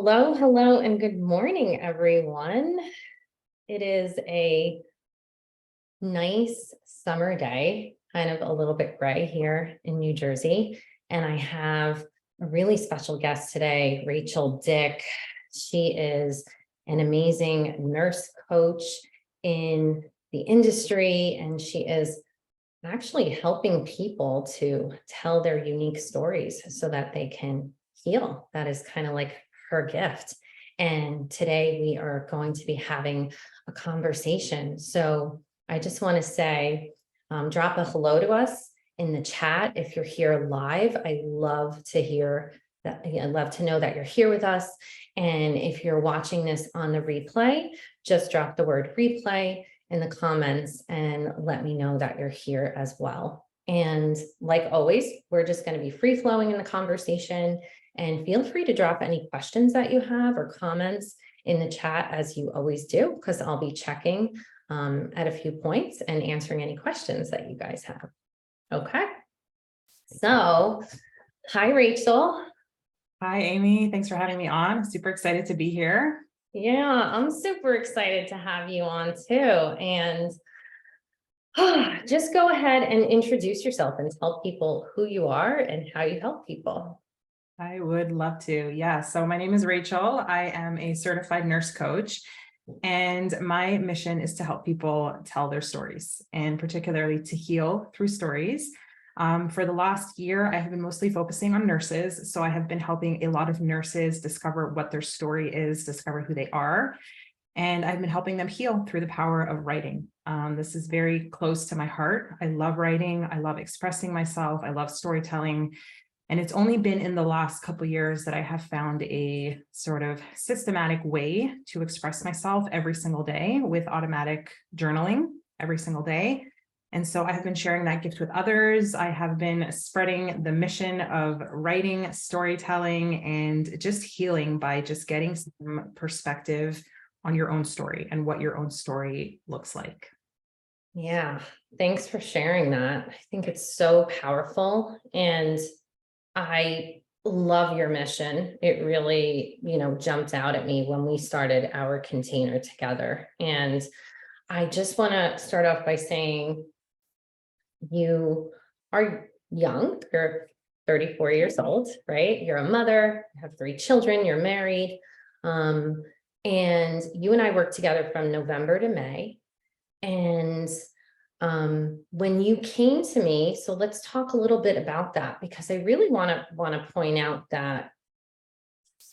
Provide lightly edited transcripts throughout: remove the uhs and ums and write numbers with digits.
Hello, hello, and good morning, everyone. It is a nice summer day, kind of a little bit gray here in New Jersey. And I have a really special guest today, Rachel Dick. She is an amazing nurse coach in the industry, and she is actually helping people to tell their unique stories so that they can heal. That is kind of like her gift. And today we are going to be having a conversation. So I just want to say, drop a hello to us in the chat if you're here live. I love to hear that. I love to know that you're here with us. And if you're watching this on the replay, just drop the word replay in the comments and let me know that you're here as well. And like always, we're just going to be free flowing in the conversation, and feel free to drop any questions that you have or comments in the chat as you always do, because I'll be checking at a few points and answering any questions that you guys have. Okay. So, hi, Rachel. Hi, Amy. Thanks for having me on. Super excited to be here. Yeah, I'm super excited to have you on too. And just go ahead and introduce yourself and tell people who you are and how you help people. I would love to. Yeah. So my name is Rachel. I am a certified nurse coach, and my mission is to help people tell their stories, and particularly to heal through stories. For the last year, I have been mostly focusing on nurses. So I have been helping a lot of nurses discover what their story is, discover who they are. And I've been helping them heal through the power of writing. This is very close to my heart. I love writing. I love expressing myself. I love storytelling. And it's only been in the last couple of years that I have found a sort of systematic way to express myself every single day with automatic journaling every single day. And so I have been sharing that gift with others. I have been spreading the mission of writing, storytelling, and just healing by just getting some perspective on your own story and what your own story looks like. Yeah, thanks for sharing that. I think it's so powerful, and I love your mission. It really, jumped out at me when we started our container together. And I just want to start off by saying you are young. You're 34 years old, right? You're a mother, you have 3 children, you're married. And you and I worked together from November to May. And when you came to me, so let's talk a little bit about that, because I really want to point out that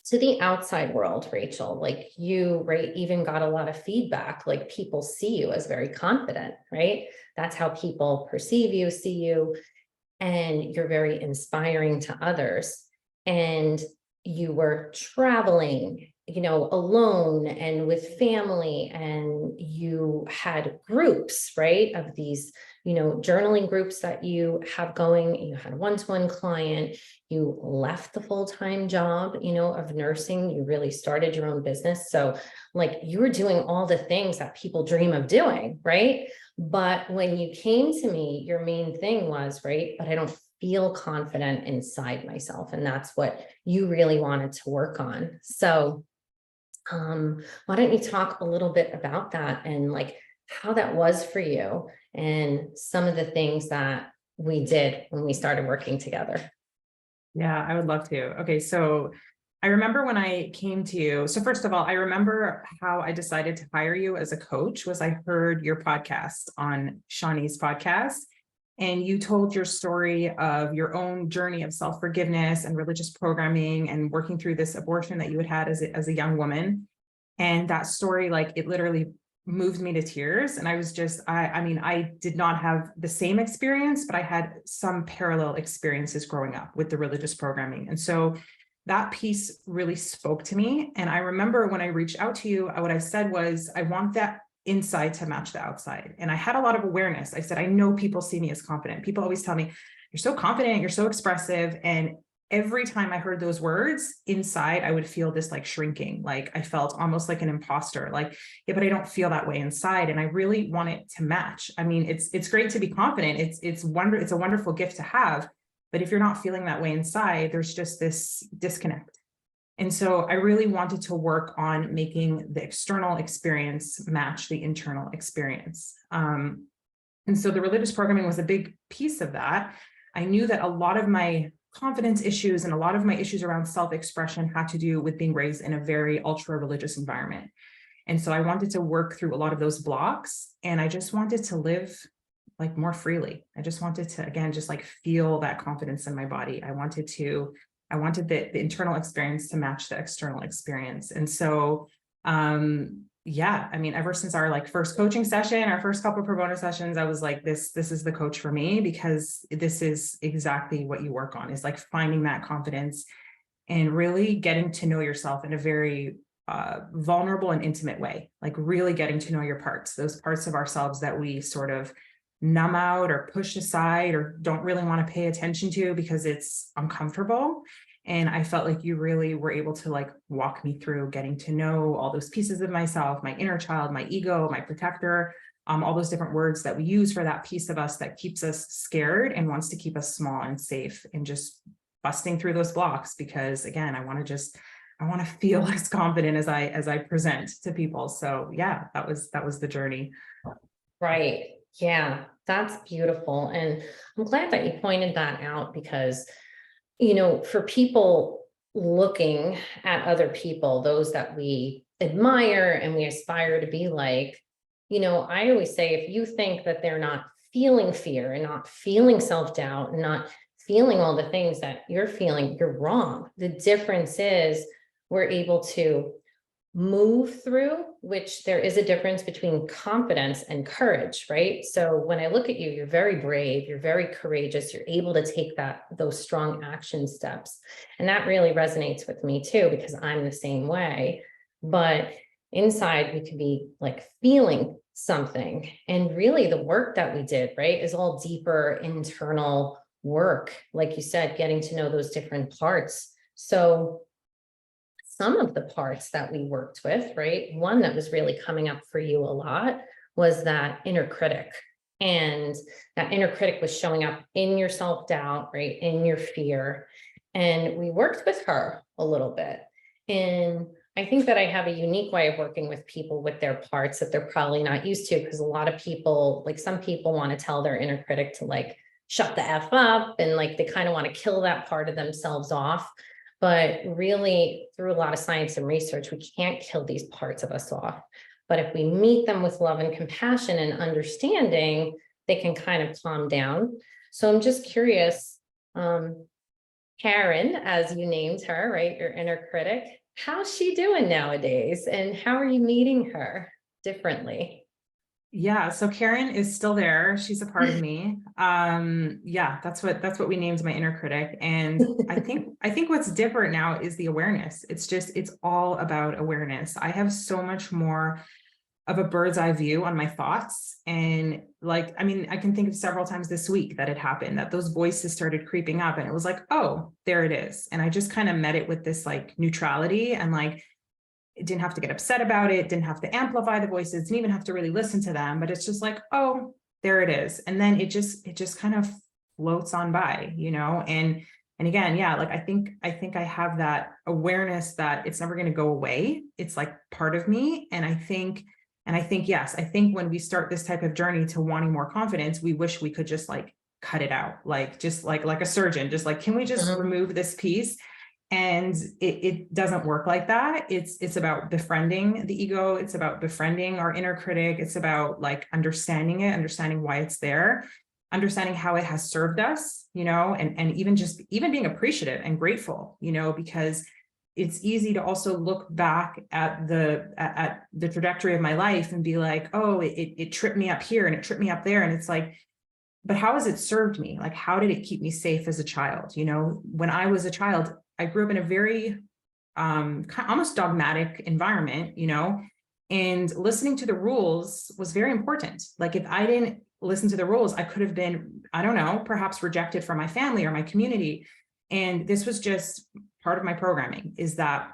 to the outside world, Rachel, like you, right, even got a lot of feedback, like people see you as very confident, right? That's how people perceive you, see you, and you're very inspiring to others. And you were traveling, alone and with family, and you had groups, right, of these, journaling groups that you have going. You had a one-to-one client. You left the full-time job, of nursing. You really started your own business. So like you were doing all the things that people dream of doing, right? But when you came to me, your main thing was, right, but I don't feel confident inside myself. And that's what you really wanted to work on. So why don't you talk a little bit about that and like how that was for you and some of the things that we did when we started working together? Yeah, I would love to. Okay, so I remember when I came to you. So first of all, I remember how I decided to hire you as a coach was I heard your podcast on Shawnee's podcast, and you told your story of your own journey of self-forgiveness and religious programming and working through this abortion that you had as a young woman. And that story, like it literally moved me to tears. And I was just, I mean, I did not have the same experience, but I had some parallel experiences growing up with the religious programming. And so that piece really spoke to me. And I remember when I reached out to you, what I said was, I want that inside to match the outside. And I had a lot of awareness. I said, I know people see me as confident. People always tell me, you're so confident, you're so expressive. And every time I heard those words inside, I would feel this like shrinking, like I felt almost like an imposter, like, yeah, but I don't feel that way inside. And I really want it to match. I mean, it's great to be confident. It's a wonderful gift to have. But if you're not feeling that way inside, there's just this disconnect. And so I really wanted to work on making the external experience match the internal experience. And so the religious programming was a big piece of that. I knew that a lot of my confidence issues and a lot of my issues around self-expression had to do with being raised in a very ultra-religious environment. And so I wanted to work through a lot of those blocks, and I just wanted to live like more freely. I just wanted to, again, just like feel that confidence in my body. I wanted the internal experience to match the external experience. And so, yeah, I mean, ever since our like first coaching session, our first couple of pro bono sessions, I was like, this is the coach for me, because this is exactly what you work on, is like finding that confidence and really getting to know yourself in a very vulnerable and intimate way, like really getting to know your parts, those parts of ourselves that we sort of numb out or push aside or don't really want to pay attention to because it's uncomfortable. And I felt like you really were able to like walk me through getting to know all those pieces of myself, my inner child, my ego, my protector, all those different words that we use for that piece of us that keeps us scared and wants to keep us small and safe, and just busting through those blocks. Because again, I want to feel as confident as I present to people. So yeah, that was the journey. Right. Yeah, that's beautiful. And I'm glad that you pointed that out, because, for people looking at other people, those that we admire and we aspire to be like, I always say, if you think that they're not feeling fear and not feeling self-doubt and not feeling all the things that you're feeling, you're wrong. The difference is we're able to move through, which there is a difference between confidence and courage, right? So when I look at you, you're very brave, you're very courageous, you're able to take those strong action steps. And that really resonates with me too, because I'm the same way. But inside we could be like feeling something. And really the work that we did, right, is all deeper internal work. Like you said, getting to know those different parts. So some of the parts that we worked with, right? One that was really coming up for you a lot was that inner critic. And that inner critic was showing up in your self-doubt, right? In your fear. And we worked with her a little bit. And I think that I have a unique way of working with people with their parts that they're probably not used to, because a lot of people, like some people want to tell their inner critic to like shut the F up, and like they kind of want to kill that part of themselves off. But really, through a lot of science and research, we can't kill these parts of us off. But if we meet them with love and compassion and understanding, they can kind of calm down. So I'm just curious, Karen, as you named her, right, your inner critic, how's she doing nowadays? And how are you meeting her differently? Yeah, so Karen is still there. She's a part of me. Yeah, that's what we named my inner critic. And I think what's different now is the awareness. It's all about awareness. I have so much more of a bird's eye view on my thoughts. And like, I mean, I can think of several times this week that it happened, that those voices started creeping up, and it was like, oh, there it is. And I just kind of met it with this like neutrality, and like, it didn't have to get upset about it, didn't have to amplify the voices, didn't even have to really listen to them, but it's just like, oh, there it is. And then it just kind of floats on by, and again, yeah, like I think I have that awareness that it's never going to go away. It's like part of me. And I think, yes, I think when we start this type of journey to wanting more confidence, we wish we could just like cut it out, like just like a surgeon, just like, can we just remove this piece? And it doesn't work like that. It's about befriending the ego. It's about befriending our inner critic. It's about like understanding it, understanding why it's there, understanding how it has served us, and even being appreciative and grateful, because it's easy to also look back at the trajectory of my life and be like, oh, it tripped me up here and it tripped me up there. And it's like, but how has it served me? Like, how did it keep me safe as a child? When I was a child, I grew up in a very almost dogmatic environment, and listening to the rules was very important. Like if I didn't listen to the rules, I could have been, I don't know, perhaps rejected from my family or my community. And this was just part of my programming, is that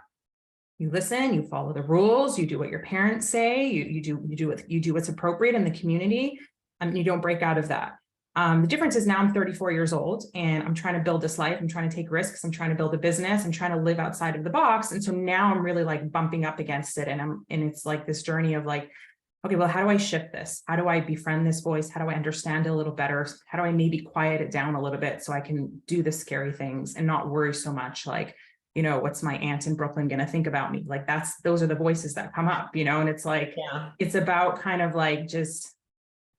you listen, you follow the rules, you do what your parents say, you do what's appropriate in the community, and you don't break out of that. The difference is now I'm 34 years old and I'm trying to build this life. I'm trying to take risks. I'm trying to build a business. I'm trying to live outside of the box. And so now I'm really like bumping up against it. And it's like this journey of like, okay, well, how do I shift this? How do I befriend this voice? How do I understand it a little better? How do I maybe quiet it down a little bit so I can do the scary things and not worry so much? Like, what's my aunt in Brooklyn going to think about me? Like those are the voices that come up, and it's like, it's about kind of like just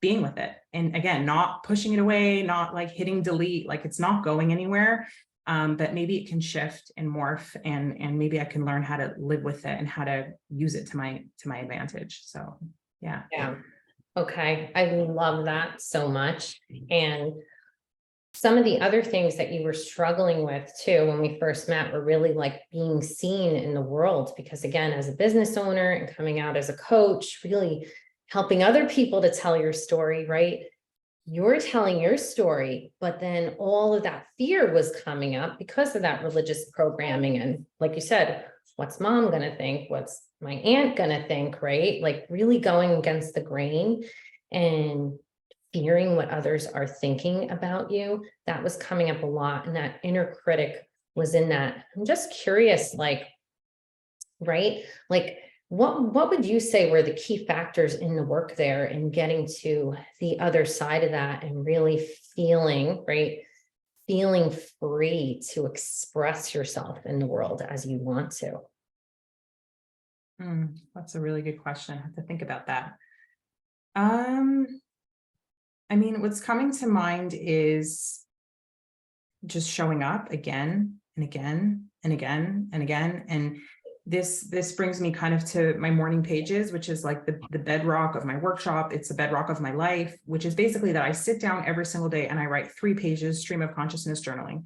being with it. And again, not pushing it away, not like hitting delete, like it's not going anywhere. But maybe it can shift and morph and maybe I can learn how to live with it and how to use it to my advantage. So yeah. Yeah. Okay. I love that so much. And some of the other things that you were struggling with too, when we first met, were really like being seen in the world, because again, as a business owner and coming out as a coach, really helping other people to tell your story, right? You're telling your story, but then all of that fear was coming up because of that religious programming. And like you said, what's mom going to think? What's my aunt going to think, right? Like really going against the grain and fearing what others are thinking about you. That was coming up a lot. And that inner critic was in that. I'm just curious, like, right? Like, what would you say were the key factors in the work there in getting to the other side of that and really feeling, right? Feeling free to express yourself in the world as you want to? That's a really good question. I have to think about that. I mean, what's coming to mind is just showing up again and again and again and again. And this brings me kind of to my morning pages, which is like the bedrock of my workshop. It's the bedrock of my life, which is basically that I sit down every single day and I write 3 pages, stream of consciousness journaling.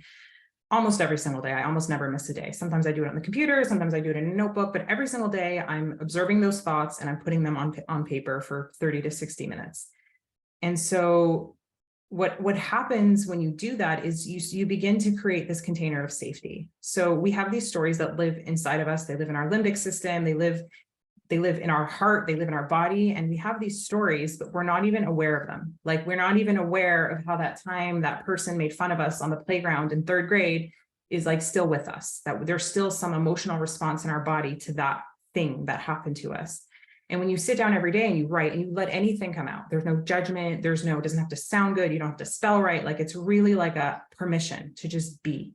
Almost every single day. I almost never miss a day. Sometimes I do it on the computer, sometimes I do it in a notebook, but every single day I'm observing those thoughts and I'm putting them on paper for 30 to 60 minutes. And so what happens when you do that is you begin to create this container of safety. So we have these stories that live inside of us. They live in our limbic system. They live in our heart. They live in our body. And we have these stories, but we're not even aware of them. Like we're not even aware of how that time that person made fun of us on the playground in 3rd grade is like still with us, that there's still some emotional response in our body to that thing that happened to us. And when you sit down every day and you write and you let anything come out, there's no judgment, it doesn't have to sound good, you don't have to spell right. Like it's really like a permission to just be.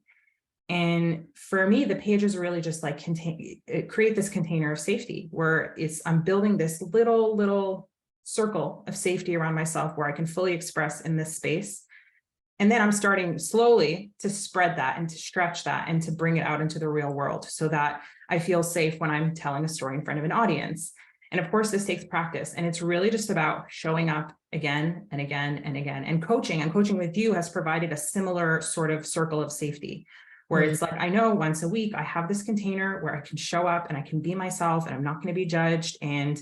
And for me, the pages really just like create this container of safety where I'm building this little circle of safety around myself where I can fully express in this space. And then I'm starting slowly to spread that and to stretch that and to bring it out into the real world so that I feel safe when I'm telling a story in front of an audience. And of course, this takes practice, and it's really just about showing up again and again and again. And coaching with you has provided a similar sort of circle of safety where it's like, I know once a week I have this container where I can show up and I can be myself and I'm not going to be judged. And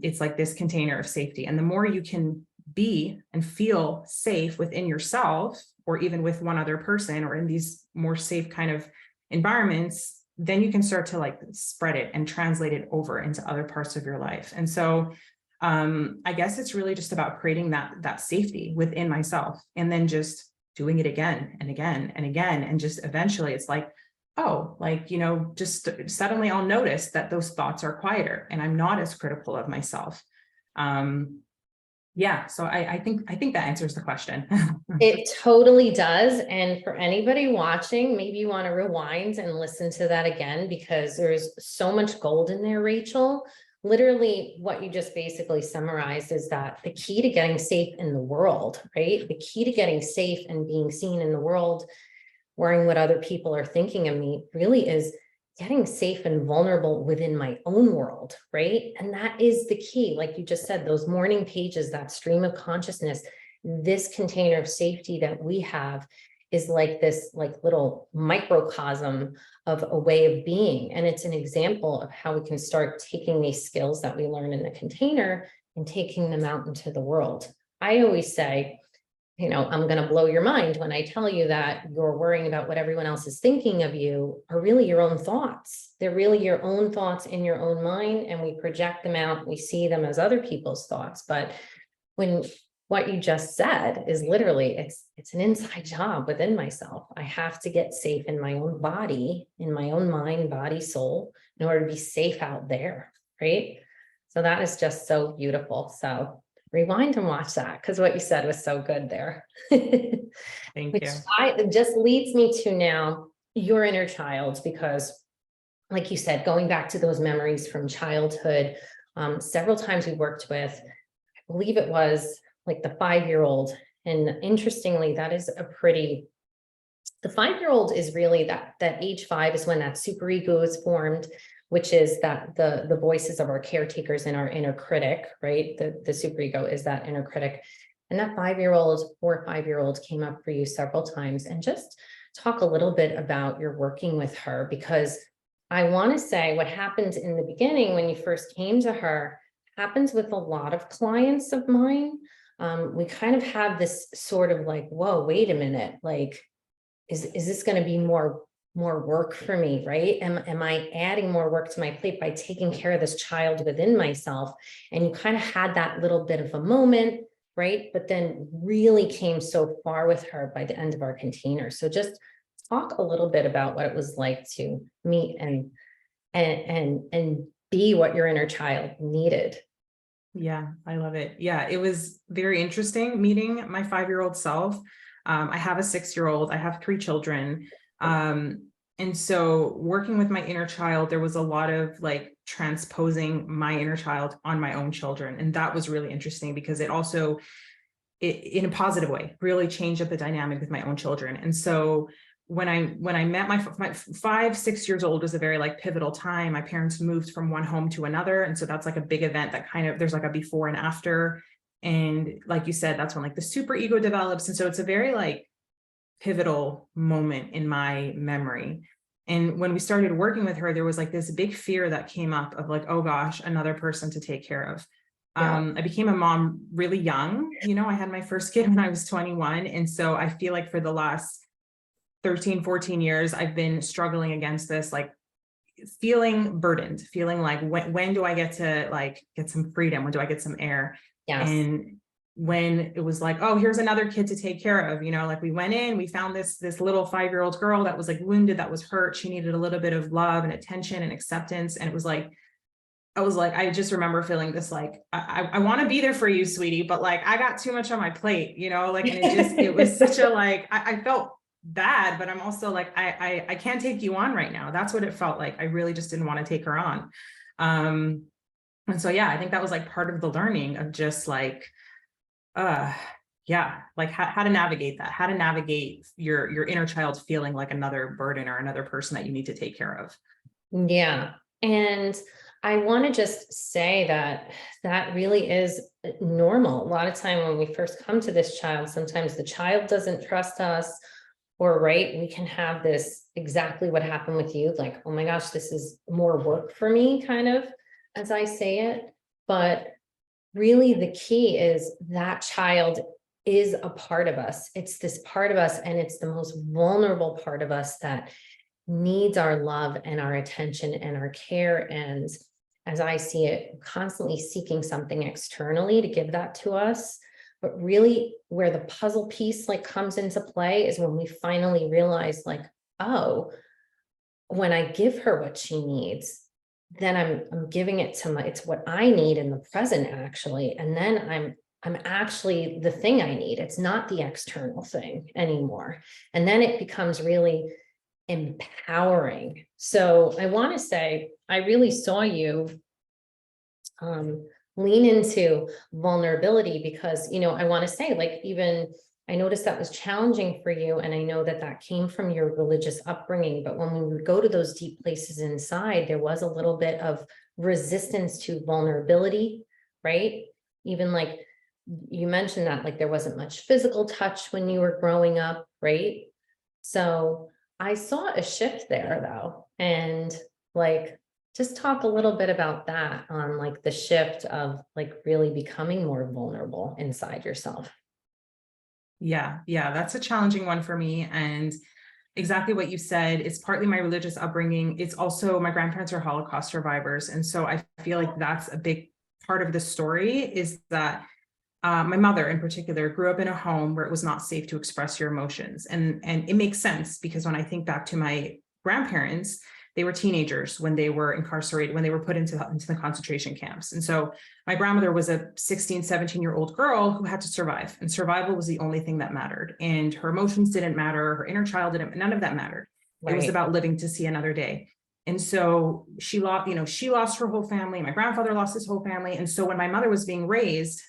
it's like this container of safety. And the more you can be and feel safe within yourself, or even with one other person, or in these more safe kind of environments, then you can start to like spread it and translate it over into other parts of your life. And so I guess it's really just about creating that safety within myself and then just doing it again and again and again. And just eventually it's like, oh, like, just suddenly I'll notice that those thoughts are quieter and I'm not as critical of myself. Yeah, so I think that answers the question. It totally does. And for anybody watching, maybe you want to rewind and listen to that again, because there's so much gold in there, Rachel. Literally, what you just basically summarized is that the key to getting safe in the world, right? The key to getting safe and being seen in the world, worrying what other people are thinking of me, really is getting safe and vulnerable within my own world, right? And that is the key. Like you just said, those morning pages, that stream of consciousness, this container of safety that we have is like this like little microcosm of a way of being. And it's an example of how we can start taking these skills that we learn in the container and taking them out into the world. I always say, I'm going to blow your mind when I tell you that you're worrying about what everyone else is thinking of you are really your own thoughts. They're really your own thoughts in your own mind, and we project them out. We see them as other people's thoughts. But when what you just said is literally, it's an inside job within myself. I have to get safe in my own body, in my own mind, body, soul, in order to be safe out there, right? So that is just so beautiful. So rewind and watch that, because what you said was so good there. Thank Which you. it just leads me to now your inner child, because like you said, going back to those memories from childhood, several times we worked with, I believe it was like the 5-year-old. And interestingly, that is a pretty, the 5-year-old is really that age 5 is when that superego is formed, which is that the voices of our caretakers and our inner critic, right? The superego is that inner critic. And that 5-year-old, 4 or 5-year-old came up for you several times. And just talk a little bit about your working with her, because I want to say what happened in the beginning when you first came to her happens with a lot of clients of mine. We kind of have this sort of like, whoa, wait a minute, like, is this going to be more work for me, right? Am I adding more work to my plate by taking care of this child within myself? And you kind of had that little bit of a moment, right? But then really came so far with her by the end of our container. So just talk a little bit about what it was like to meet and be what your inner child needed. Yeah, I love it. Yeah, it was very interesting meeting my 5-year-old self. I have a 6-year-old, I have 3 children. And so working with my inner child, there was a lot of like transposing my inner child on my own children. And that was really interesting because it also, in a positive way, really changed up the dynamic with my own children. And so when I met my 5-6 years old was a very like pivotal time. My parents moved from one home to another. And so that's like a big event that kind of, there's like a before and after. And like you said, that's when like the super ego develops. And so it's a very like pivotal moment in my memory. And when we started working with her, there was like this big fear that came up of like, oh gosh, another person to take care of. Yeah. I became a mom really young. I had my first kid when I was 21. And so I feel like for the last 13, 14 years, I've been struggling against this, like feeling burdened, feeling like when do I get to like get some freedom? When do I get some air? Yes. And when it was like, oh, here's another kid to take care of, like we went in, we found this little 5-year-old girl that was like wounded, that was hurt. She needed a little bit of love and attention and acceptance. And it was like, I just remember feeling this, like, I want to be there for you, sweetie, but like, I got too much on my plate, like, and it was such a, like, I felt bad, but I'm also like, I can't take you on right now. That's what it felt like. I really just didn't want to take her on. And so, yeah, I think that was like part of the learning of just like, yeah, like how to navigate that, how to navigate your inner child feeling like another burden or another person that you need to take care of. Yeah. And I want to just say that really is normal. A lot of time when we first come to this child, sometimes the child doesn't trust us, or right, we can have this exactly what happened with you, like, oh my gosh, this is more work for me, kind of, as I say it. But really the key is that child is a part of us. It's this part of us, and it's the most vulnerable part of us that needs our love and our attention and our care. And as I see it, constantly seeking something externally to give that to us. But really where the puzzle piece like comes into play is when we finally realize, like, oh, when I give her what she needs, then I'm giving it to it's what I need in the present, actually. And then I'm actually the thing I need. It's not the external thing anymore. And then it becomes really empowering. So I want to say, I really saw you lean into vulnerability, because, I want to say, like, even I noticed that was challenging for you. And I know that came from your religious upbringing. But when we would go to those deep places inside, there was a little bit of resistance to vulnerability, right? Even like you mentioned that, like, there wasn't much physical touch when you were growing up, right? So I saw a shift there though. And like, just talk a little bit about that, on like the shift of like really becoming more vulnerable inside yourself. Yeah, that's a challenging one for me. And exactly what you said, it's partly my religious upbringing. It's also my grandparents are Holocaust survivors. And so I feel like that's a big part of the story, is that my mother in particular grew up in a home where it was not safe to express your emotions. And it makes sense because when I think back to my grandparents, they were teenagers when they were incarcerated, when they were put into the concentration camps. And so my grandmother was a 16, 17-year-old girl who had to survive, and survival was the only thing that mattered. And her emotions didn't matter. Her inner child didn't, none of that mattered. Right. It was about living to see another day. And so she lost, she lost her whole family. My grandfather lost his whole family. And so when my mother was being raised,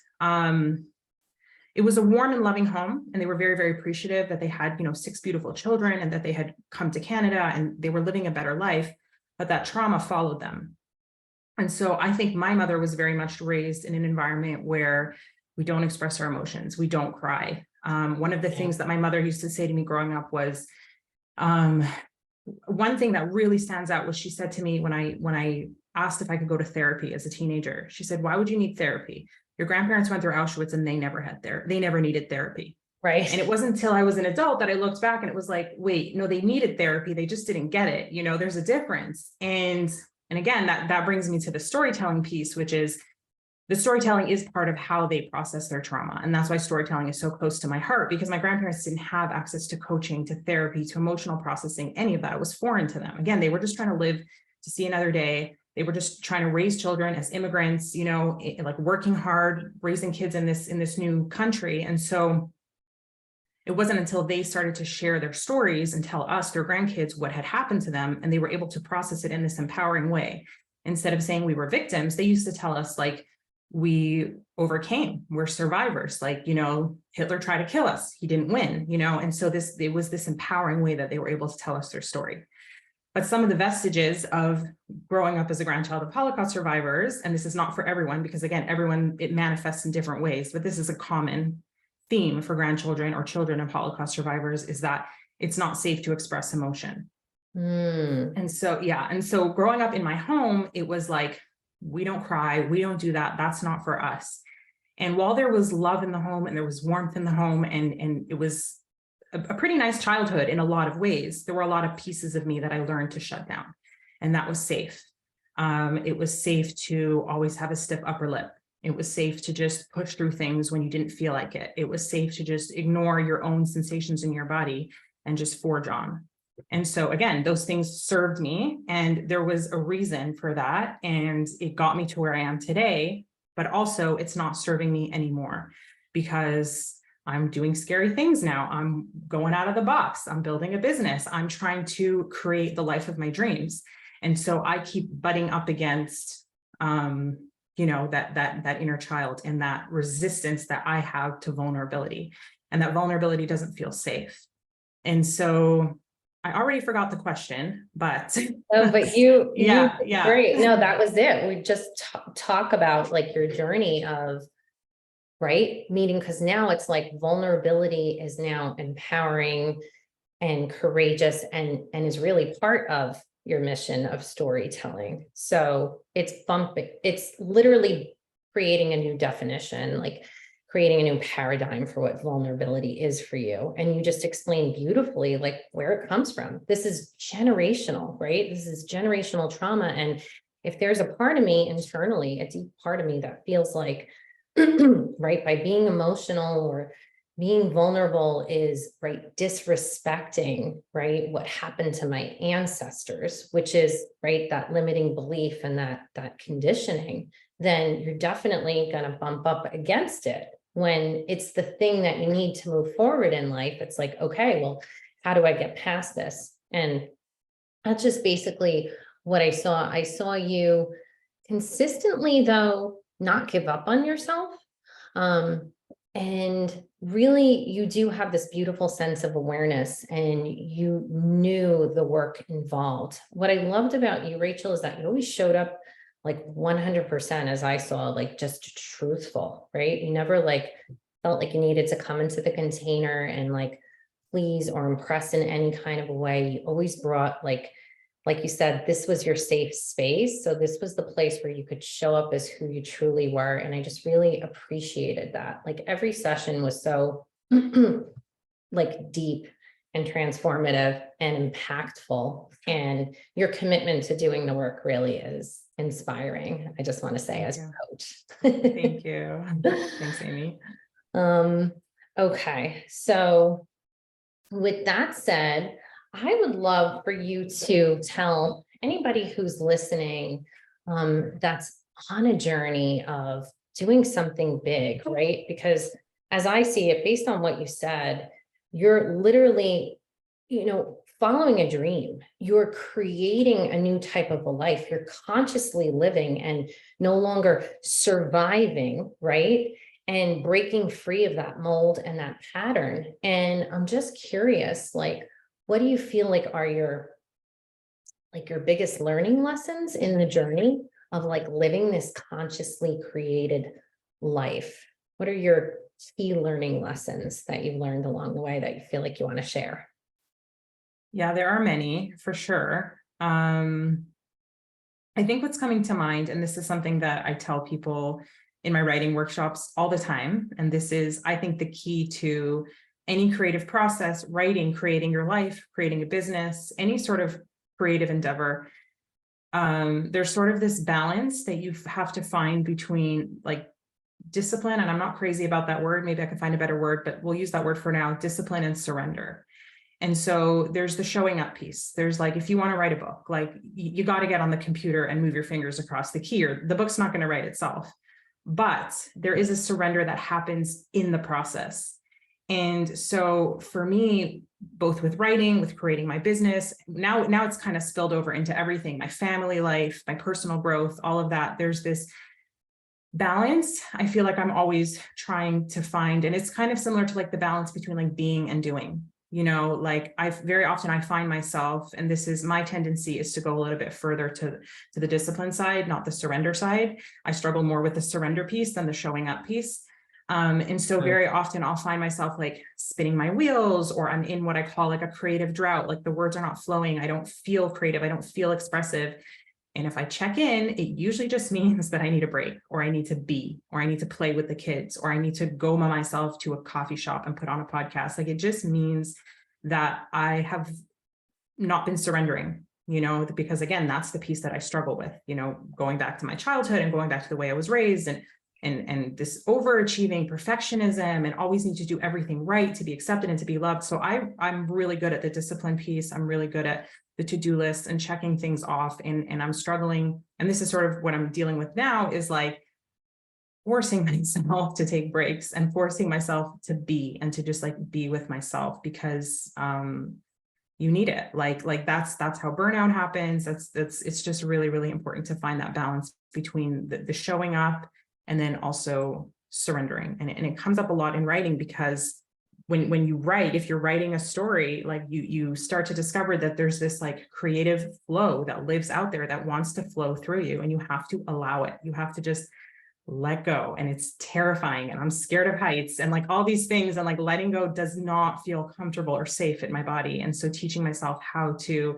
it was a warm and loving home, and they were very, very appreciative that they had, 6 beautiful children and that they had come to Canada and they were living a better life, but that trauma followed them. And so I think my mother was very much raised in an environment where we don't express our emotions, we don't cry. One of the things that my mother used to say to me growing up was, one thing that really stands out was she said to me when I asked if I could go to therapy as a teenager, she said, "Why would you need therapy? Your grandparents went through Auschwitz and they never needed therapy." Right. And it wasn't until I was an adult that I looked back and it was like, wait, no, they needed therapy. They just didn't get it. There's a difference. And again, that brings me to the storytelling piece, which is the storytelling is part of how they process their trauma. And that's why storytelling is so close to my heart, because my grandparents didn't have access to coaching, to therapy, to emotional processing, any of that. It was foreign to them. Again, they were just trying to live to see another day. They were just trying to raise children as immigrants, like working hard, raising kids in this new country. And so it wasn't until they started to share their stories and tell us, their grandkids, what had happened to them, and they were able to process it in this empowering way. Instead of saying we were victims, they used to tell us, like, we overcame, we're survivors. Like, Hitler tried to kill us, he didn't win, and so it was this empowering way that they were able to tell us their story. But some of the vestiges of growing up as a grandchild of Holocaust survivors, and this is not for everyone, because again, it manifests in different ways, but this is a common theme for grandchildren or children of Holocaust survivors, is that it's not safe to express emotion. And so growing up in my home, it was like, we don't cry, we don't do that, that's not for us. And while there was love in the home and there was warmth in the home, and it was a pretty nice childhood in a lot of ways, there were a lot of pieces of me that I learned to shut down, and that was safe. It was safe to always have a stiff upper lip. It was safe to just push through things when you didn't feel like it. It was safe to just ignore your own sensations in your body and just forge on. And so again, those things served me, and there was a reason for that, and it got me to where I am today. But also it's not serving me anymore, because I'm doing scary things now. I'm going out of the box. I'm building a business. I'm trying to create the life of my dreams. And so I keep butting up against, that inner child and that resistance that I have to vulnerability, and that vulnerability doesn't feel safe. And so I already forgot the question, but. Oh, but you yeah. Great. No, that was it. We just talk about like your journey of, right, meeting, because now it's like vulnerability is now empowering and courageous, and is really part of your mission of storytelling. So it's literally creating a new definition, like creating a new paradigm for what vulnerability is for you. And you just explained beautifully, like, where it comes from. This is generational, right? This is generational trauma. And if there's a part of me internally, a deep part of me that feels like, right, by being emotional or being vulnerable is, right, disrespecting, right, what happened to my ancestors, which is, right, that limiting belief and that conditioning, then you're definitely going to bump up against it. When it's the thing that you need to move forward in life, it's like, okay, well, how do I get past this? And that's just basically what I saw. I saw you consistently, though, not give up on yourself. And really, you do have this beautiful sense of awareness, and you knew the work involved. What I loved about you, Rachel, is that you always showed up like 100%, as I saw, like just truthful, right? You never like felt like you needed to come into the container and like please or impress in any kind of a way. You always brought, like you said, this was your safe space. So this was the place where you could show up as who you truly were. And I just really appreciated that. Like every session was so like deep and transformative and impactful. And your commitment to doing the work really is inspiring. I just want to say Thank as you. a coach. Thank you. Thanks, Amy. Um, okay. So with that said, I would love for you to tell anybody who's listening, that's on a journey of doing something big, right? Because as I see it, based on what you said, you're literally, following a dream. You're creating a new type of a life. You're consciously living and no longer surviving, right? And breaking free of that mold and that pattern. And I'm just curious, like, what do you feel like are your biggest learning lessons in the journey of like living this consciously created life? What are your key learning lessons that you've learned along the way that you feel like you want to share? Yeah, there are many for sure. I think what's coming to mind, and this is something that I tell people in my writing workshops all the time, and this is, I think, the key to any creative process, writing, creating your life, creating a business, any sort of creative endeavor. There's sort of this balance that you have to find between like discipline, and I'm not crazy about that word. Maybe I can find a better word, but we'll use that word for now, discipline and surrender. And so there's the showing up piece. There's like, if you want to write a book, like you got to get on the computer and move your fingers across the key, or the book's not going to write itself. But there is a surrender that happens in the process. And so for me, both with writing, with creating my business, now it's kind of spilled over into everything, my family life, my personal growth, all of that. There's this balance I feel like I'm always trying to find. And it's kind of similar to like the balance between like being and doing. Like I very often I find myself, and this is my tendency, is to go a little bit further to the discipline side, not the surrender side. I struggle more with the surrender piece than the showing up piece. And so very often I'll find myself like spinning my wheels, or I'm in what I call like a creative drought. Like the words are not flowing. I don't feel creative. I don't feel expressive. And if I check in, it usually just means that I need a break, or I need to be, or I need to play with the kids, or I need to go by myself to a coffee shop and put on a podcast. Like it just means that I have not been surrendering, because again, that's the piece that I struggle with, going back to my childhood and going back to the way I was raised, and this overachieving perfectionism and always need to do everything right to be accepted and to be loved. So I'm really good at the discipline piece. I'm really good at the to-do list and checking things off. And I'm struggling. And this is sort of what I'm dealing with now, is like forcing myself to take breaks and forcing myself to be, and to just like be with myself, because you need it. Like that's how burnout happens. It's just really, really important to find that balance between the showing up and then also surrendering. And it comes up a lot in writing, because when you write, if you're writing a story, like you start to discover that there's this like creative flow that lives out there that wants to flow through you, and you have to allow it. You have to just let go. And it's terrifying, and I'm scared of heights and like all these things, and like letting go does not feel comfortable or safe in my body. And so teaching myself how to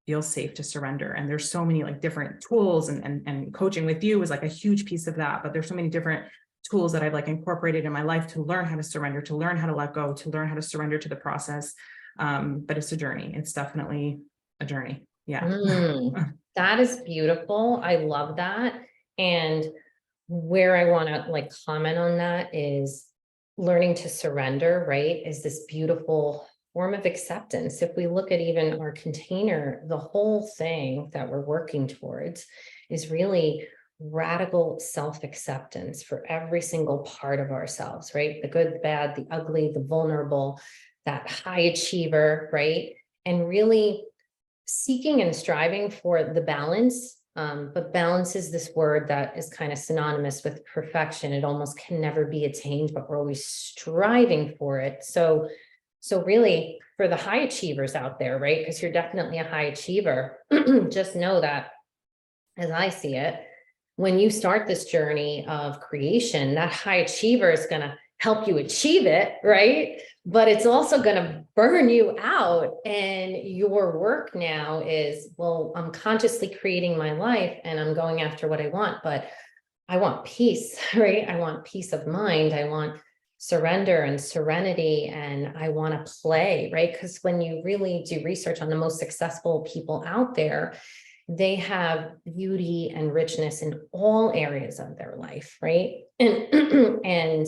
feel safe to surrender. And there's so many like different tools, and coaching with you is like a huge piece of that. But there's so many different tools that I've like incorporated in my life to learn how to surrender, to learn how to let go, to learn how to surrender to the process. But it's a journey. It's definitely a journey. Yeah. That is beautiful. I love that. And where I want to like comment on that is learning to surrender, right? Is this beautiful form of acceptance. If we look at even our container, the whole thing that we're working towards is really radical self-acceptance for every single part of ourselves, right? The good, the bad, the ugly, the vulnerable, that high achiever, right? And really seeking and striving for the balance. But balance is this word that is kind of synonymous with perfection. It almost can never be attained, but we're always striving for it. So really for the high achievers out there, right? Because you're definitely a high achiever, just know that as I see it, when you start this journey of creation, that high achiever is going to help you achieve it, right? But it's also going to burn you out. And your work now is, well, I'm consciously creating my life and I'm going after what I want, but I want peace, right? I want peace of mind. I want surrender and serenity, and I want to play, right? Because when you really do research on the most successful people out there, they have beauty and richness in all areas of their life, right? And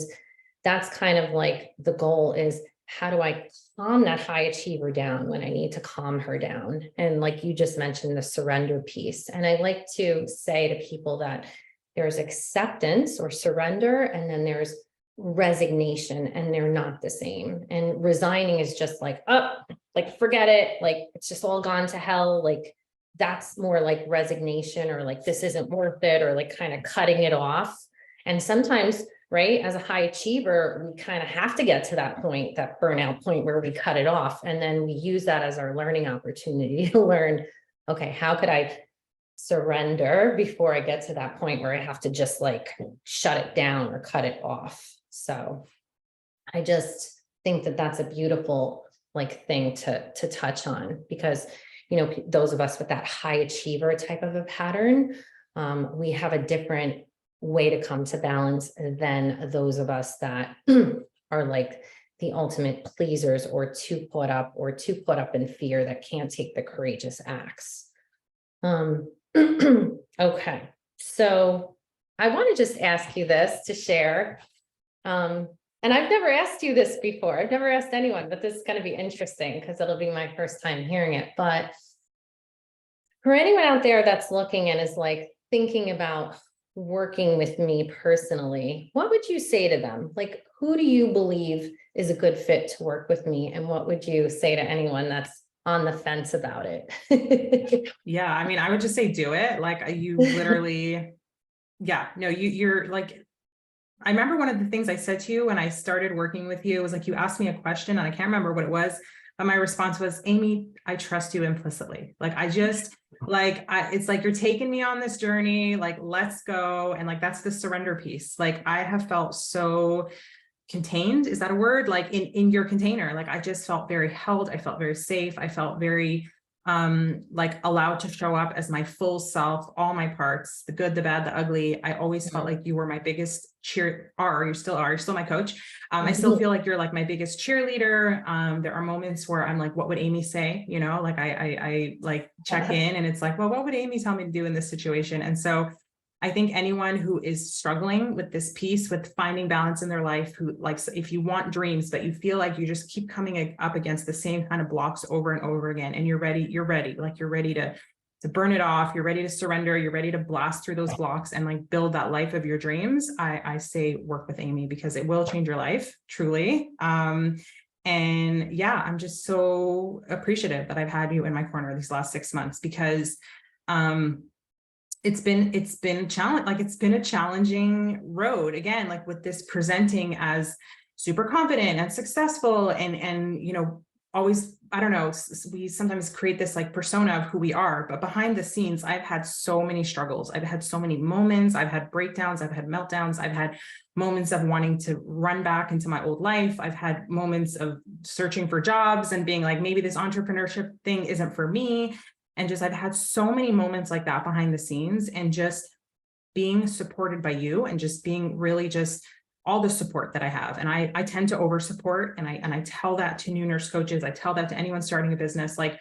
that's kind of like the goal is, how do I calm that high achiever down when I need to calm her down? And like you just mentioned, the surrender piece. And I like to say to people that there's acceptance or surrender, and then there's resignation, and they're not the same. And resigning is just like, oh, like forget it, like it's just all gone to hell. Like that's more like resignation, or like this isn't worth it, or like kind of cutting it off. And sometimes, right, as a high achiever, we kind of have to get to that point, that burnout point where we cut it off. And then we use that as our learning opportunity to learn, okay, how could I surrender before I get to that point where I have to just like shut it down or cut it off. So I just think that that's a beautiful like thing to touch on, because, you know, those of us with that high achiever type of a pattern, we have a different way to come to balance than those of us that are like the ultimate pleasers, or too caught up in fear, that can't take the courageous acts. Okay, so I want to just ask you this to share. And I've never asked you this before. I've never asked anyone, but this is going to be interesting because it'll be my first time hearing it. But for anyone out there that's looking and is like thinking about working with me personally, what would you say to them? Like, who do you believe is a good fit to work with me? And what would you say to anyone that's on the fence about it? Yeah, I mean, I would just say do it. Like you literally, yeah, no, you're like, I remember one of the things I said to you when I started working with you was like, you asked me a question and I can't remember what it was, but my response was, Amy, I trust you implicitly. Like, I just like, it's like, you're taking me on this journey, like, let's go. And like, that's the surrender piece. Like, I have felt so contained. Is that a word? Like in your container, like, I just felt very held. I felt very safe. I felt very like allowed to show up as my full self, all my parts, the good, the bad, the ugly. I always felt like you were my biggest you still are, you're still my coach. I still feel like you're like my biggest cheerleader. There are moments where I'm like, what would Amy say? You know, like I like check in and it's like, well, what would Amy tell me to do in this situation? And so I think anyone who is struggling with this piece, with finding balance in their life, who like, if you want dreams, but you feel like you just keep coming up against the same kind of blocks over and over again, and you're ready, like you're ready to burn it off, you're ready to surrender, you're ready to blast through those blocks and like build that life of your dreams, I say work with Amy, because it will change your life, truly. And yeah, I'm just so appreciative that I've had you in my corner these last 6 months, because it's been a challenge. Like, it's been a challenging road, again, like with this presenting as super confident and successful and you know, always, I don't know, we sometimes create this like persona of who we are, but behind the scenes, I've had so many struggles. I've had so many moments. I've had breakdowns. I've had meltdowns. I've had moments of wanting to run back into my old life. I've had moments of searching for jobs and being like, maybe this entrepreneurship thing isn't for me. And just, I've had so many moments like that behind the scenes, and just being supported by you and just being really just all the support that I have. And I tend to over support. And I tell that to new nurse coaches. I tell that to anyone starting a business, like,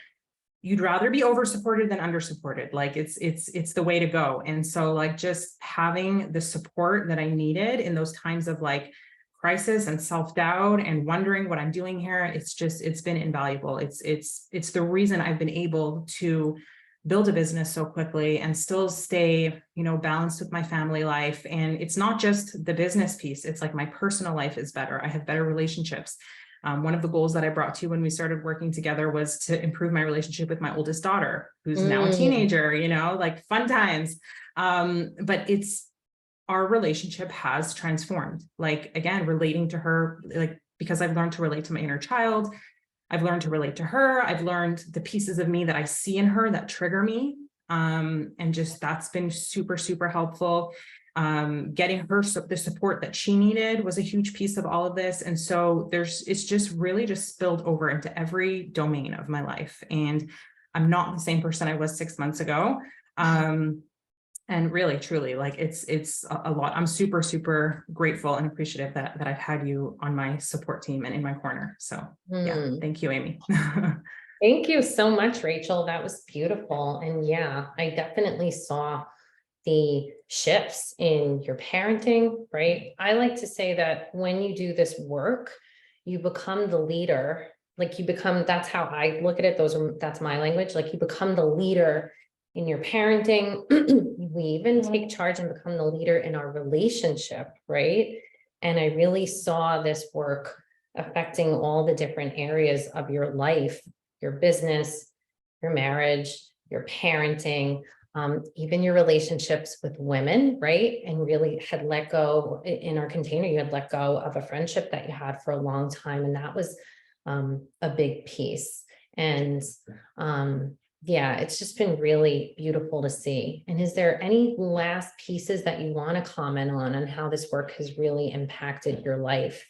you'd rather be over supported than under supported. Like, it's the way to go. And so like, just having the support that I needed in those times of like crisis and self-doubt and wondering what I'm doing here, it's been invaluable. It's the reason I've been able to build a business so quickly and still stay, you know, balanced with my family life. And it's not just the business piece. It's like my personal life is better. I have better relationships. One of the goals that I brought to you when we started working together was to improve my relationship with my oldest daughter, who's now a teenager, you know, like fun times. But our relationship has transformed. Like, again, relating to her, like, because I've learned to relate to my inner child. I've learned to relate to her. I've learned the pieces of me that I see in her that trigger me. And just, that's been super, super helpful. Getting her the support that she needed was a huge piece of all of this. And so it's just really just spilled over into every domain of my life. And I'm not the same person I was 6 months ago. And really, truly, like, it's a lot. I'm super, super grateful and appreciative that I've had you on my support team and in my corner. So yeah, thank you, Amy. Thank you so much, Rachel. That was beautiful. And yeah, I definitely saw the shifts in your parenting, right? I like to say that when you do this work, you become the leader. Like you become, that's how I look at it. That's my language. Like you become the leader in your parenting. We even take charge and become the leader in our relationship, right? And I really saw this work affecting all the different areas of your life, your business, your marriage, your parenting, even your relationships with women, right? And really had let go in our container, you had let go of a friendship that you had for a long time. And that was a big piece. And yeah, it's just been really beautiful to see. And is there any last pieces that you want to comment on how this work has really impacted your life?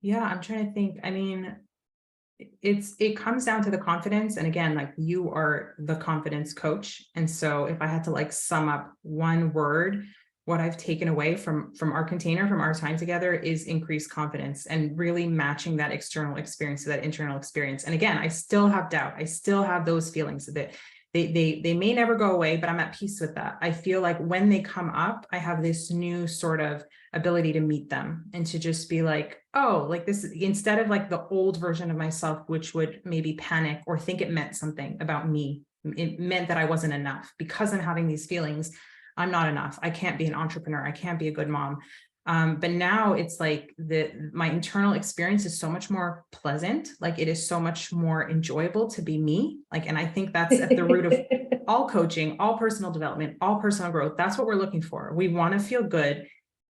Yeah, I'm trying to think. I mean, it comes down to the confidence. And again, like you are the confidence coach. And so if I had to like sum up one word, what I've taken away from our container, from our time together, is increased confidence and really matching that external experience to that internal experience. And again, I still have doubt. I still have those feelings that they may never go away, but I'm at peace with that. I feel like when they come up, I have this new sort of ability to meet them and to just be like, oh, like this, instead of like the old version of myself, which would maybe panic or think it meant something about me. It meant that I wasn't enough because I'm having these feelings. I'm not enough. I can't be an entrepreneur. I can't be a good mom. But now it's like my internal experience is so much more pleasant. Like it is so much more enjoyable to be me. Like, and I think that's at the root of all coaching, all personal development, all personal growth. That's what we're looking for. We want to feel good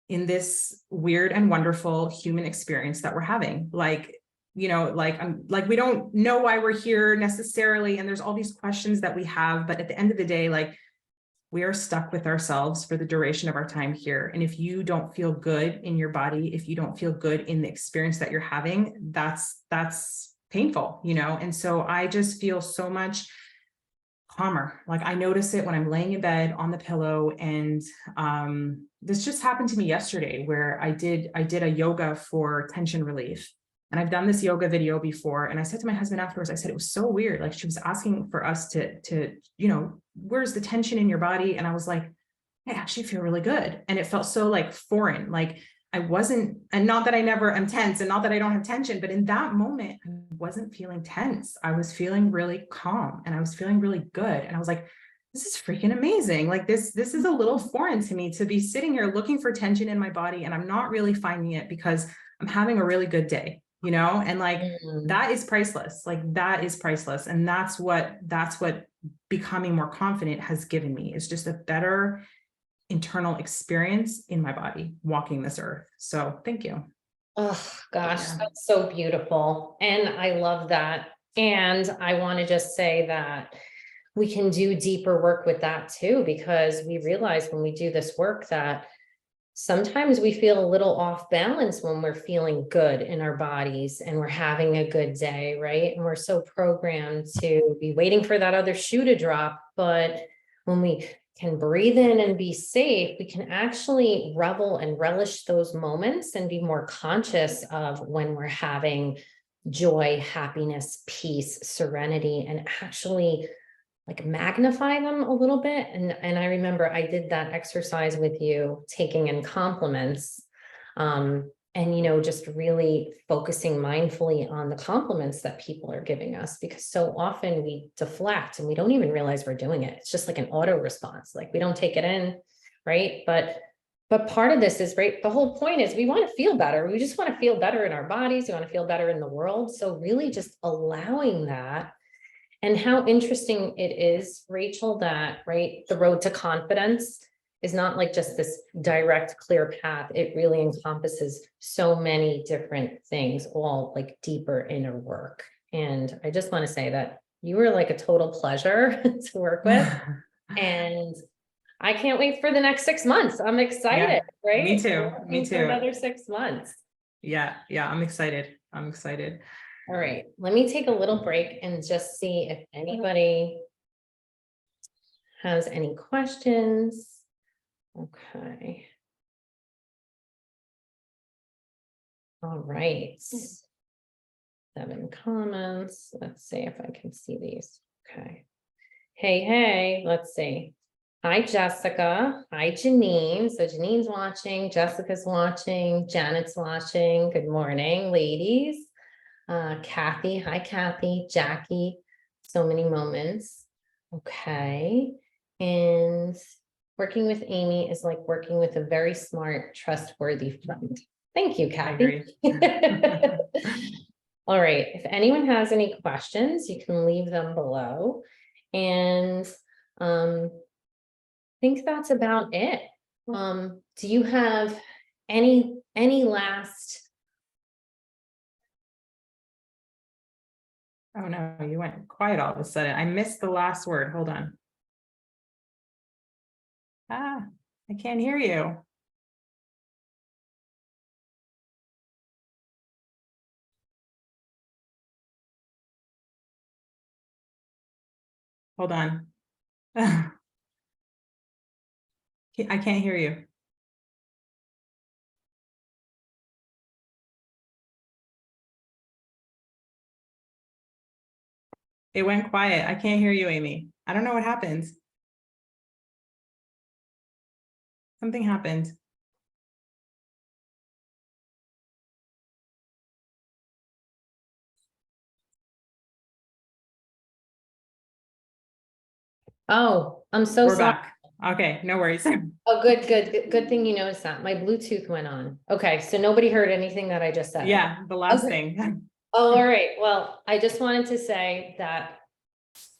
in this weird and wonderful human experience that we're having. Like, you know, like I'm like, we don't know why we're here necessarily. And there's all these questions that we have, but at the end of the day, like we are stuck with ourselves for the duration of our time here. And if you don't feel good in your body, if you don't feel good in the experience that you're having, that's painful, you know? And so I just feel so much calmer. Like I notice it when I'm laying in bed on the pillow. And this just happened to me yesterday where I did a yoga for tension relief. And I've done this yoga video before. And I said to my husband afterwards, I said, it was so weird. Like she was asking for us to, you know, where's the tension in your body? And I was like, I actually feel really good. And it felt so like foreign, like I wasn't, and not that I never am tense and not that I don't have tension, but in that moment, I wasn't feeling tense. I was feeling really calm and I was feeling really good. And I was like, this is freaking amazing. Like this is a little foreign to me to be sitting here looking for tension in my body. And I'm not really finding it because I'm having a really good day, you know? And like, that is priceless. Like that is priceless. And that's what becoming more confident has given me, is just a better internal experience in my body walking this earth. So thank you. Oh gosh, Yeah. that's so beautiful. And I love that. And I want to just say that we can do deeper work with that too, because we realize when we do this work that sometimes we feel a little off balance when we're feeling good in our bodies and we're having a good day, right? And we're so programmed to be waiting for that other shoe to drop. But when we can breathe in and be safe, we can actually revel and relish those moments and be more conscious of when we're having joy, happiness, peace, serenity, and actually like magnify them a little bit. And I remember I did that exercise with you, taking in compliments, and, you know, just really focusing mindfully on the compliments that people are giving us, because so often we deflect and we don't even realize we're doing it. It's just like an auto response. Like we don't take it in, right? But part of this is, right, the whole point is we want to feel better. We just want to feel better in our bodies. We want to feel better in the world. So really just allowing that. And how interesting it is, Rachel, that, right, the road to confidence is not like just this direct, clear path. It really encompasses so many different things, all like deeper inner work. And I just want to say that you were like a total pleasure to work with. And I can't wait for the next 6 months. I'm excited, Yeah, right? me too. We're Me looking for too. another 6 months. Yeah. Yeah. I'm excited. I'm excited. All right, let me take a little break and just see if anybody has any questions. Okay. All right. 7 comments. Let's see if I can see these. Okay. Hey, let's see. Hi, Jessica. Hi, Janine. So Janine's watching, Jessica's watching, Janet's watching. Good morning, ladies. Kathy. Hi, Kathy. Jackie. So many moments. Okay. And working with Amy is like working with a very smart, trustworthy friend. Thank you, I Kathy. agree. All right. If anyone has any questions, you can leave them below. And I think that's about it. Do you have any last? Oh no, you went quiet all of a sudden. I missed the last word. Hold on. I can't hear you. Hold on. I can't hear you. It went quiet. I can't hear you, Amy. I don't know what happened. Something happened. Oh, I'm so We're sorry. back. Okay, no worries. Oh, good thing you noticed that. My Bluetooth went on. Okay, so nobody heard anything that I just said. Yeah, the last Okay. thing. Oh, all right. Well, I just wanted to say that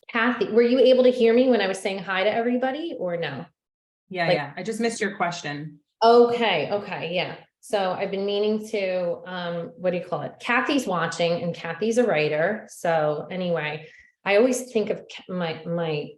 Kathy, were you able to hear me when I was saying hi to everybody or no? Yeah, Like- yeah. I just missed your question. Okay, yeah. So I've been meaning to, what do you call it? Kathy's watching and Kathy's a writer. So anyway, I always think of my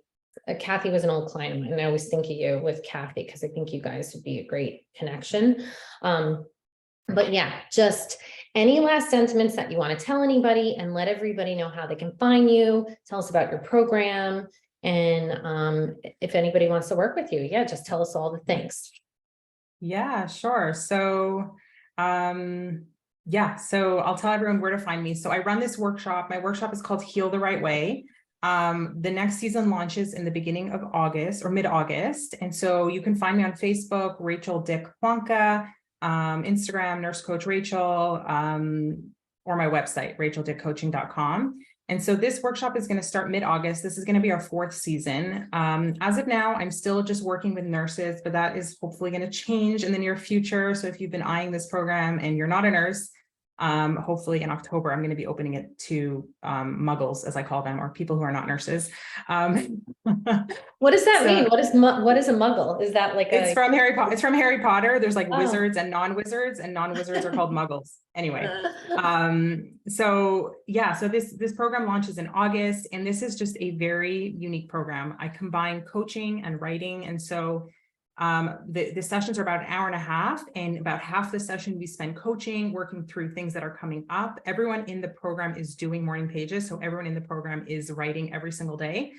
Kathy was an old client of mine, and I always think of you with Kathy because I think you guys would be a great connection. But yeah, just any last sentiments that you want to tell anybody and let everybody know how they can find you. Tell us about your program. And if anybody wants to work with you, yeah, just tell us all the things. Yeah, sure. So, yeah, so I'll tell everyone where to find me. So I run this workshop. My workshop is called Heal the Right Way. The next season launches in the beginning of August or mid-August. And so you can find me on Facebook, Rachel Dick Juanca, Instagram, Nurse Coach Rachel, or my website, racheldickcoaching.com. And so this workshop is going to start mid-August. This is going to be our 4th season. As of now, I'm still just working with nurses, but that is hopefully going to change in the near future. So if you've been eyeing this program and you're not a nurse, hopefully in October, I'm going to be opening it to muggles, as I call them, or people who are not nurses. What does that So- mean? What is a muggle? Is that like It's from Harry Potter. It's from Harry Potter. There's like Oh. wizards and non-wizards, and non-wizards are called muggles. Anyway, so yeah, so this program launches in August, and this is just a very unique program. I combine coaching and writing, and so the sessions are about an hour and a half, and about half the session we spend coaching, working through things that are coming up. Everyone in the program is doing morning pages, so everyone in the program is writing every single day.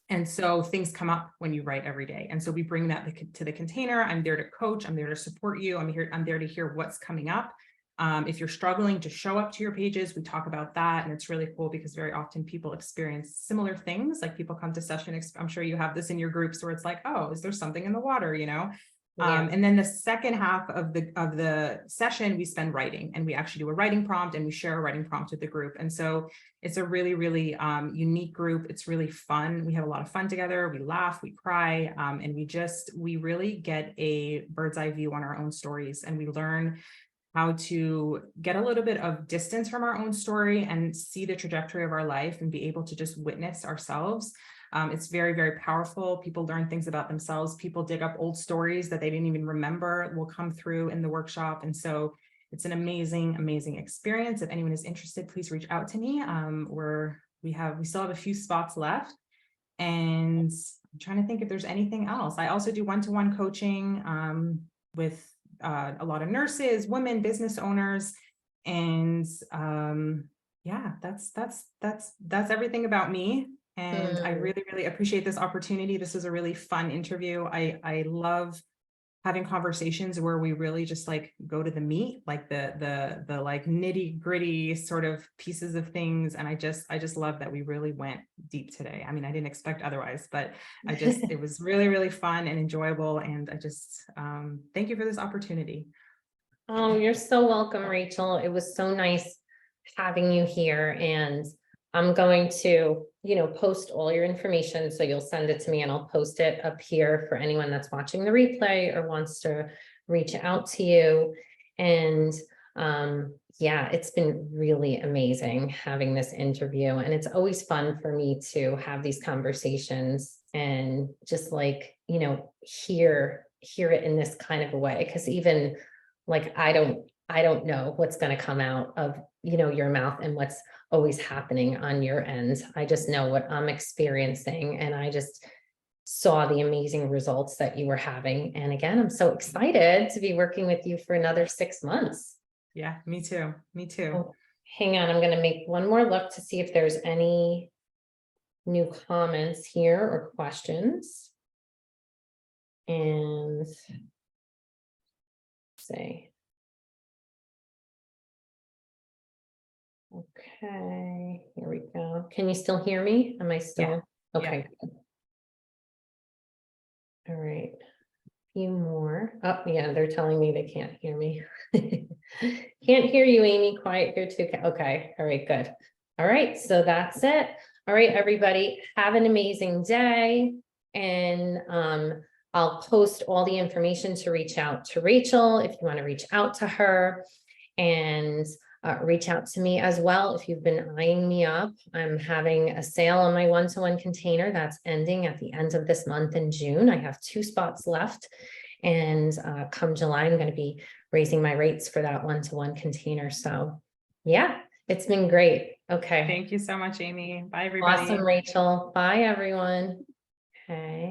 And so things come up when you write every day. And so we bring that to the container. I'm there to coach. I'm there to support you. I'm there to hear what's coming up. If you're struggling to show up to your pages, we talk about that. And it's really cool because very often people experience similar things. Like people come to session. I'm sure you have this in your groups where it's like, oh, is there something in the water, you know? Yeah. And then the second half of the session, we spend writing, and we actually do a writing prompt, and we share a writing prompt with the group. And so it's a really, really unique group. It's really fun. We have a lot of fun together. We laugh, we cry, and we really get a bird's eye view on our own stories, and we learn how to get a little bit of distance from our own story and see the trajectory of our life and be able to just witness ourselves. It's very, very powerful. People learn things about themselves. People dig up old stories that they didn't even remember will come through in the workshop. And so it's an amazing, amazing experience. If anyone is interested, please reach out to me. We still have a few spots left. And I'm trying to think if there's anything else. I also do one-to-one coaching with a lot of nurses, women, business owners, and yeah, that's everything about me. And I really, really appreciate this opportunity. This was a really fun interview. I love having conversations where we really just like go to the meat, like the like nitty gritty sort of pieces of things. And I just love that we really went deep today. I mean, I didn't expect otherwise, but it was really, really fun and enjoyable. And I just, thank you for this opportunity. Oh, you're so welcome, Rachel. It was so nice having you here, and I'm going to, post all your information. So you'll send it to me and I'll post it up here for anyone that's watching the replay or wants to reach out to you. And yeah, it's been really amazing having this interview. And it's always fun for me to have these conversations and just like, hear it in this kind of a way. Because even like, I don't know what's going to come out of, your mouth and what's always happening on your end. I just know what I'm experiencing, and I just saw the amazing results that you were having. And again, I'm so excited to be working with you for another 6 months. Yeah, me too. Me too. Oh, hang on, I'm going to make one more look to see if there's any new comments here or questions. And say, okay, here we go. Can you still hear me? Am I still? Yeah. Okay. Yeah. All right. Few more. Oh, yeah, they're telling me they can't hear me. Can't hear you, Amy. Quiet here too. Okay. All right, good. All right, so that's it. All right, everybody, have an amazing day. And I'll post all the information to reach out to Rachel if you want to reach out to her, and reach out to me as well if you've been eyeing me up. I'm having a sale on my one-to-one container that's ending at the end of this month in June. I have 2 spots left, and come July, I'm going to be raising my rates for that one-to-one container. So yeah, it's been great. Okay. Thank you so much, Amy. Bye, everybody. Awesome, Rachel. Bye, everyone. Okay.